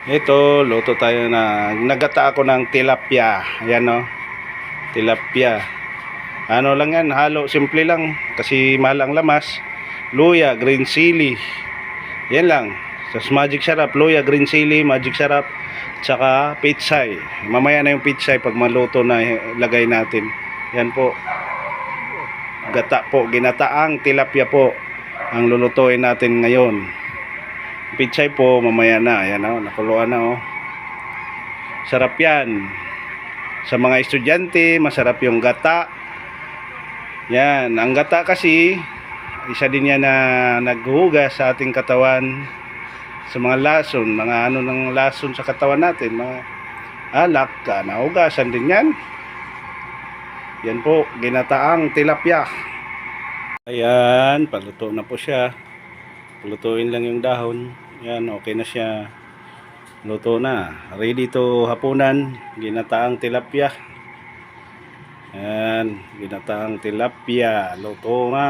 Ito, luto tayo na nagata ako ng tilapia. Ayan o, tilapia. Ano lang yan, halo, simple lang. Kasi mahal ang lamas. Luya, green chili. Yan lang. Sa magic sarap, luya, green chili, magic sarap. Tsaka pitsay. Mamaya na yung pitsay pag maluto na lagay natin. Yan po. Gata po, ginataang tilapia po ang lulutuin natin ngayon. Pitsay po mamaya na. Ayan o, nakuluan na o. Sarap yan. Sa mga estudyante, masarap yung gata. Yan, ang gata kasi isa din yan na naghuhugas sa ating katawan, sa mga lason, mga ano ng lason sa katawan natin, mga alak, nahugasan din yan. Yan po, ginataang tilapia. Ayan, paluto na po siya. Lutuin lang yung dahon. Yan, okay na siya. Luto na. Ready to hapunan. Ginataang tilapia. Yan, ginataang tilapia. Luto na.